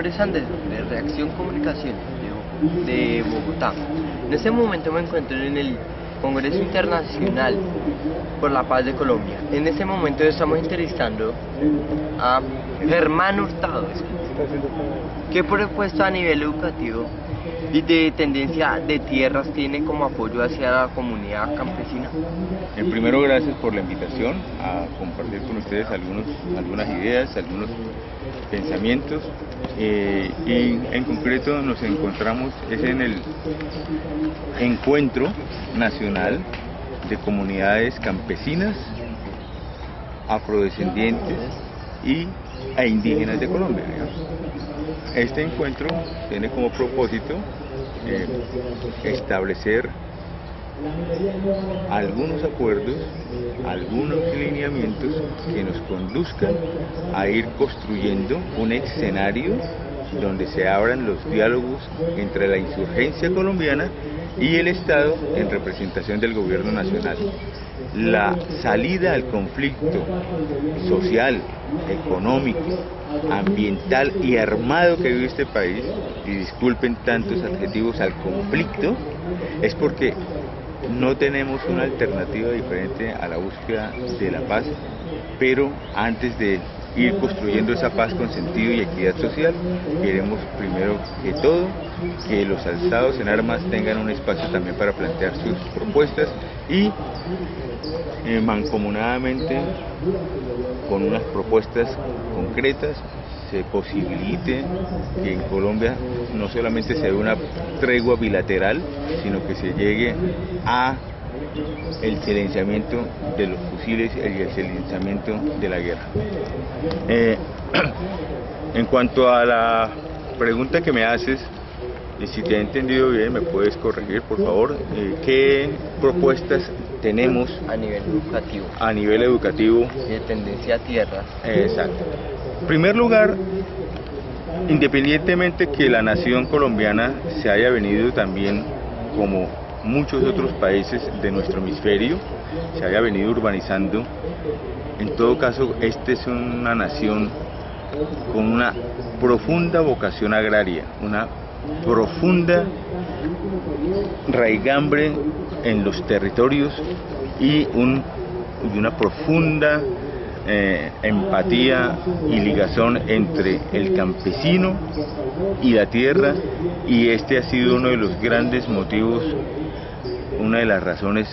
nombre es Andrés, de Reacción Comunicación de Bogotá. En este momento me encuentro en el Congreso Internacional por la Paz de Colombia. En este momento estamos entrevistando a Germán Hurtado. ¿Qué propuesta a nivel educativo y de tendencia de tierras tiene como apoyo hacia la comunidad campesina? Primero, gracias por la invitación a compartir con ustedes algunas ideas, algunos pensamientos, y en concreto nos encontramos en el Encuentro Nacional de Comunidades Campesinas, Afrodescendientes e Indígenas de Colombia. Este encuentro tiene como propósito establecer algunos acuerdos, algunos lineamientos que nos conduzcan a ir construyendo un escenario donde se abran los diálogos entre la insurgencia colombiana y el Estado en representación del gobierno nacional. La salida al conflicto social, económico, ambiental y armado que vive este país, y disculpen tantos adjetivos al conflicto, es porque no tenemos una alternativa diferente a la búsqueda de la paz, pero antes de ir construyendo esa paz con sentido y equidad social, queremos primero que todo que los alzados en armas tengan un espacio también para plantear sus propuestas y mancomunadamente con unas propuestas concretas se posibilite que en Colombia no solamente se dé una tregua bilateral, sino que se llegue a el silenciamiento de los fusiles y el silenciamiento de la guerra. En cuanto a la pregunta que me haces, si te he entendido bien, me puedes corregir, por favor. ¿Qué propuestas tenemos a nivel educativo? A nivel educativo. De tendencia a tierras. Exacto. En primer lugar, independientemente que la nación colombiana se haya venido también, como muchos otros países de nuestro hemisferio, se haya venido urbanizando, en todo caso, esta es una nación con una profunda vocación agraria, una profunda raigambre en los territorios y una profunda empatía y ligazón entre el campesino y la tierra, y este ha sido uno de los grandes motivos, una de las razones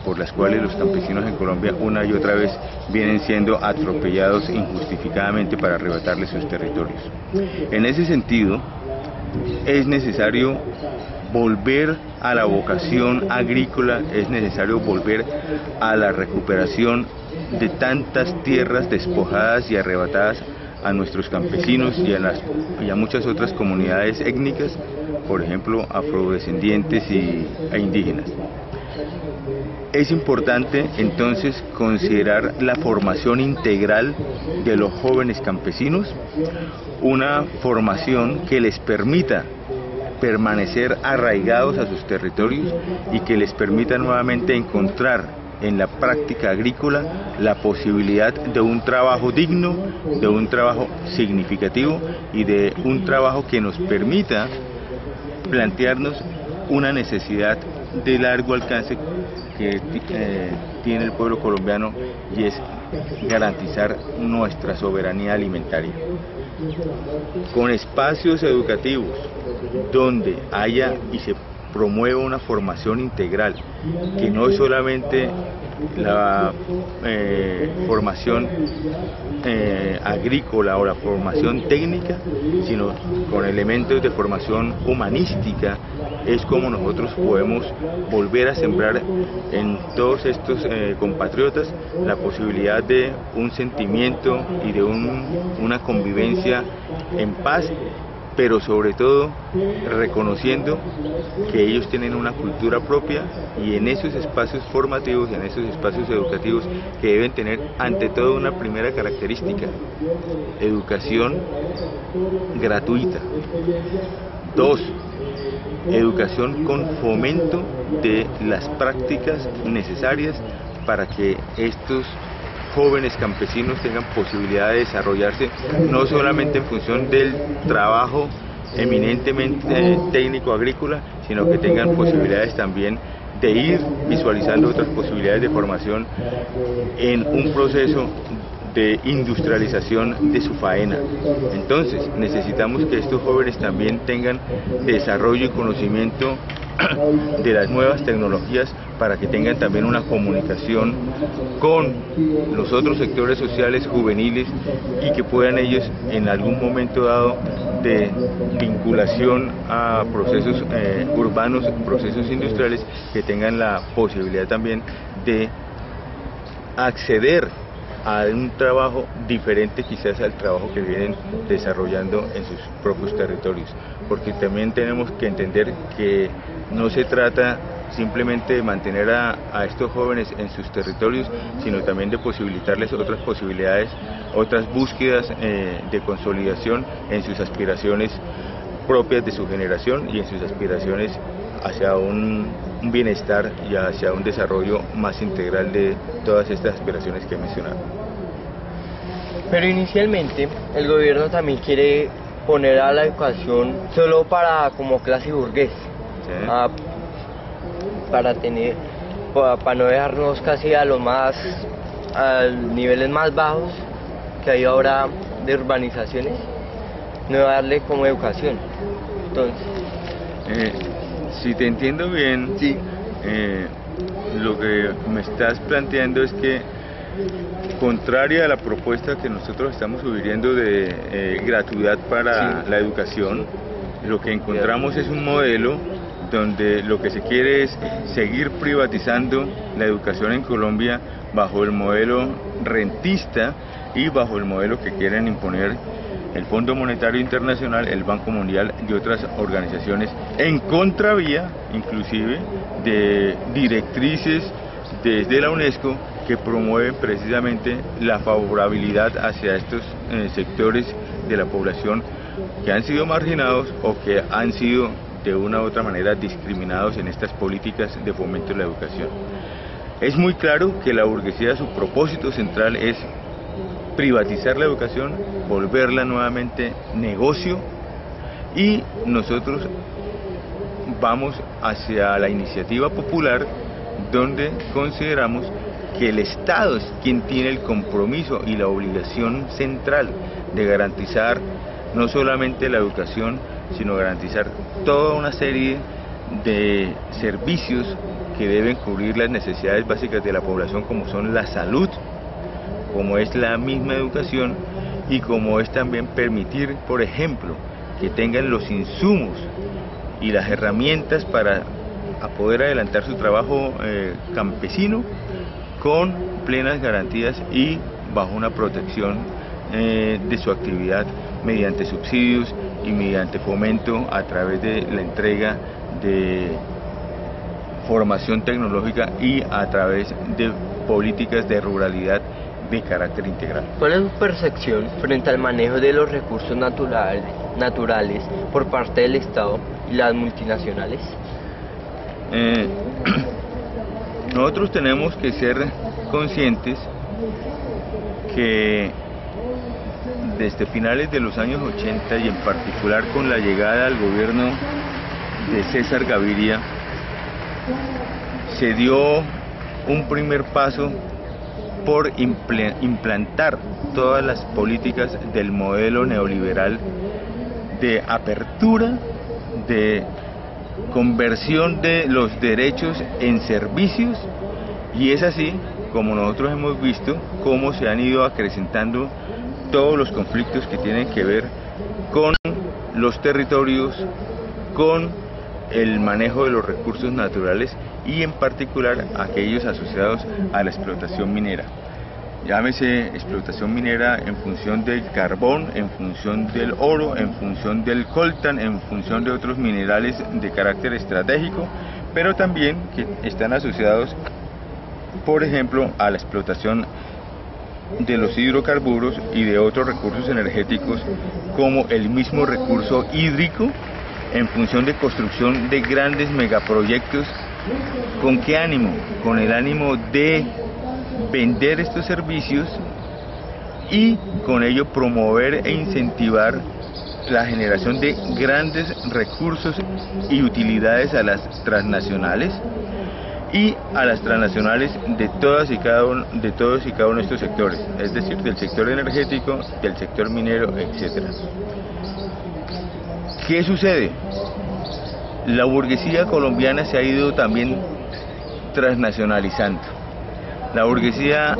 por las cuales los campesinos en Colombia una y otra vez vienen siendo atropellados injustificadamente para arrebatarles sus territorios. En ese sentido, es necesario volver a la vocación agrícola, es necesario volver a la recuperación de tantas tierras despojadas y arrebatadas a nuestros campesinos y a muchas otras comunidades étnicas, por ejemplo afrodescendientes e indígenas. Es importante entonces considerar la formación integral de los jóvenes campesinos, una formación que les permita permanecer arraigados a sus territorios y que les permita nuevamente encontrar en la práctica agrícola la posibilidad de un trabajo digno, de un trabajo significativo y de un trabajo que nos permita plantearnos una necesidad de largo alcance que tiene el pueblo colombiano, y es garantizar nuestra soberanía alimentaria. Con espacios educativos donde haya y se promueva una formación integral, que no es solamente la formación agrícola o la formación técnica, sino con elementos de formación humanística, es como nosotros podemos volver a sembrar en todos estos compatriotas la posibilidad de un sentimiento y de una convivencia en paz, pero sobre todo reconociendo que ellos tienen una cultura propia, y en esos espacios formativos, en esos espacios educativos, que deben tener ante todo una primera característica: educación gratuita. 2. Educación con fomento de las prácticas necesarias para que estos jóvenes campesinos tengan posibilidad de desarrollarse, no solamente en función del trabajo eminentemente técnico agrícola, sino que tengan posibilidades también de ir visualizando otras posibilidades de formación en un proceso de industrialización de su faena. Entonces necesitamos que estos jóvenes también tengan desarrollo y conocimiento de las nuevas tecnologías para que tengan también una comunicación con los otros sectores sociales juveniles y que puedan ellos en algún momento dado de vinculación a procesos urbanos, procesos industriales, que tengan la posibilidad también de acceder a un trabajo diferente quizás al trabajo que vienen desarrollando en sus propios territorios, porque también tenemos que entender que no se trata simplemente de mantener a estos jóvenes en sus territorios, sino también de posibilitarles otras posibilidades, otras búsquedas de consolidación en sus aspiraciones propias de su generación y en sus aspiraciones hacia un bienestar y hacia un desarrollo más integral de todas estas aspiraciones que he mencionado. Pero inicialmente el gobierno también quiere poner a la educación solo para como clase burgués, ¿sí? Para no dejarnos casi a niveles más bajos que hay ahora de urbanizaciones, no darle como educación. Entonces, si te entiendo bien, sí. Lo que me estás planteando es que, contraria a la propuesta que nosotros estamos sugiriendo de gratuidad para la educación, lo que encontramos es un modelo donde lo que se quiere es seguir privatizando la educación en Colombia bajo el modelo rentista y bajo el modelo que quieren imponer el Fondo Monetario Internacional, el Banco Mundial y otras organizaciones, en contravía inclusive de directrices desde la UNESCO que promueven precisamente la favorabilidad hacia estos sectores de la población que han sido marginados o que han sido de una u otra manera discriminados en estas políticas de fomento de la educación. Es muy claro que la burguesía, su propósito central es privatizar la educación, volverla nuevamente negocio, y nosotros vamos hacia la iniciativa popular, donde consideramos que el Estado es quien tiene el compromiso y la obligación central de garantizar no solamente la educación, sino garantizar toda una serie de servicios que deben cubrir las necesidades básicas de la población, como son la salud, como es la misma educación y como es también permitir, por ejemplo, que tengan los insumos y las herramientas para poder adelantar su trabajo campesino con plenas garantías y bajo una protección de su actividad mediante subsidios y mediante fomento a través de la entrega de formación tecnológica y a través de políticas de ruralidad de carácter integral. ¿Cuál es su percepción frente al manejo de los recursos naturales por parte del Estado y las multinacionales? Nosotros tenemos que ser conscientes que desde finales de los años 80 y en particular con la llegada al gobierno de César Gaviria, se dio un primer paso por implantar todas las políticas del modelo neoliberal de apertura, de conversión de los derechos en servicios, y es así como nosotros hemos visto cómo se han ido acrecentando todos los conflictos que tienen que ver con los territorios, con el manejo de los recursos naturales y en particular aquellos asociados a la explotación minera. Llámese explotación minera en función del carbón, en función del oro, en función del coltan, en función de otros minerales de carácter estratégico, pero también que están asociados, por ejemplo, a la explotación de los hidrocarburos y de otros recursos energéticos, como el mismo recurso hídrico, en función de construcción de grandes megaproyectos. ¿Con qué ánimo? Con el ánimo de vender estos servicios y con ello promover e incentivar la generación de grandes recursos y utilidades a las transnacionales y a las transnacionales de todos y cada uno de estos sectores, es decir, del sector energético, del sector minero, etc. ¿Qué sucede? La burguesía colombiana se ha ido también transnacionalizando. La burguesía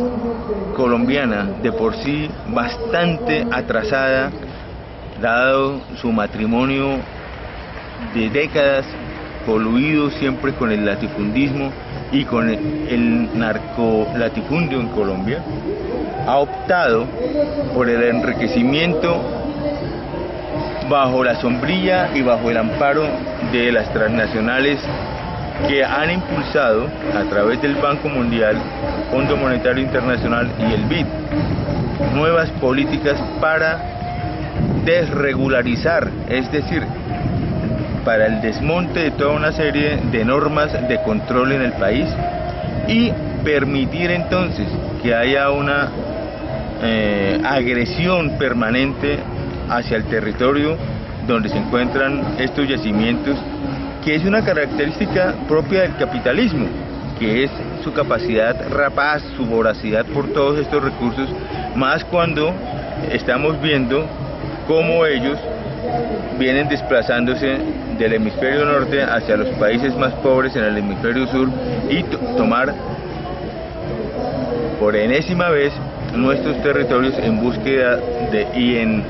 colombiana, de por sí bastante atrasada, dado su matrimonio de décadas, coluido siempre con el latifundismo y con el narcolatifundio en Colombia, ha optado por el enriquecimiento bajo la sombrilla y bajo el amparo de las transnacionales que han impulsado a través del Banco Mundial, Fondo Monetario Internacional y el BID nuevas políticas para desregularizar, es decir, para el desmonte de toda una serie de normas de control en el país y permitir entonces que haya una agresión permanente hacia el territorio donde se encuentran estos yacimientos, que es una característica propia del capitalismo, que es su capacidad rapaz, su voracidad por todos estos recursos, más cuando estamos viendo cómo ellos vienen desplazándose del hemisferio norte hacia los países más pobres en el hemisferio sur y tomar por enésima vez nuestros territorios en búsqueda y en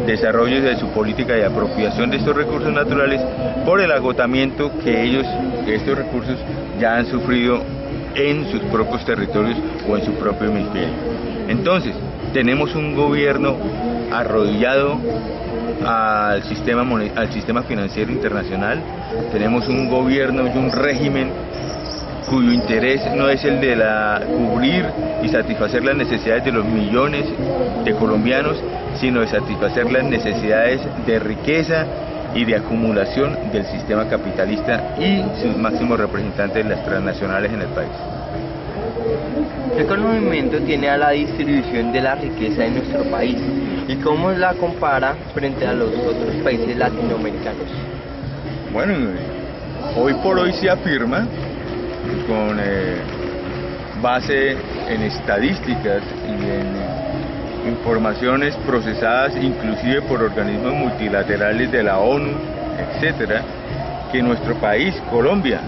desarrollo de su política de apropiación de estos recursos naturales por el agotamiento que estos recursos ya han sufrido en sus propios territorios o en su propio hemisferio. Entonces, tenemos un gobierno arrodillado al sistema financiero internacional, tenemos un gobierno y un régimen cuyo interés no es el de cubrir y satisfacer las necesidades de los millones de colombianos, sino de satisfacer las necesidades de riqueza y de acumulación del sistema capitalista y sus máximos representantes, las transnacionales en el país. ¿Qué conocimiento tiene a la distribución de la riqueza en nuestro país y cómo la compara frente a los otros países latinoamericanos? Bueno, hoy por hoy se afirma, con base en estadísticas y en informaciones procesadas inclusive por organismos multilaterales de la ONU, etcétera, que nuestro país, Colombia,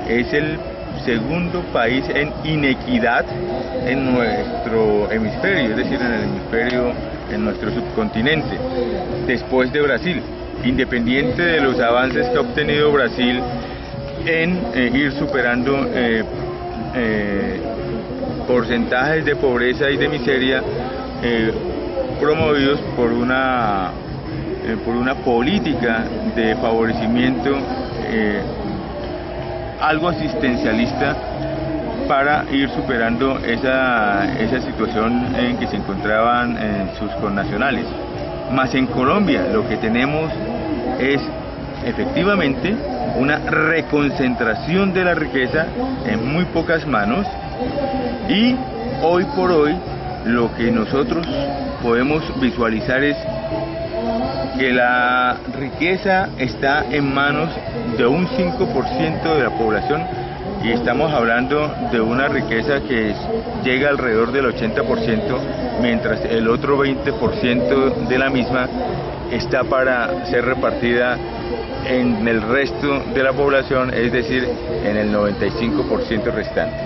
es el segundo país en inequidad en nuestro hemisferio, es decir, en nuestro subcontinente, después de Brasil, independiente de los avances que ha obtenido Brasil en ir superando porcentajes de pobreza y de miseria promovidos por una política de favorecimiento algo asistencialista para ir superando esa situación en que se encontraban sus connacionales. Más en Colombia lo que tenemos es efectivamente una reconcentración de la riqueza en muy pocas manos y hoy por hoy lo que nosotros podemos visualizar es que la riqueza está en manos de un 5% de la población y estamos hablando de una riqueza que llega alrededor del 80%, mientras el otro 20% de la misma está para ser repartida en el resto de la población, es decir, en el 95% restante.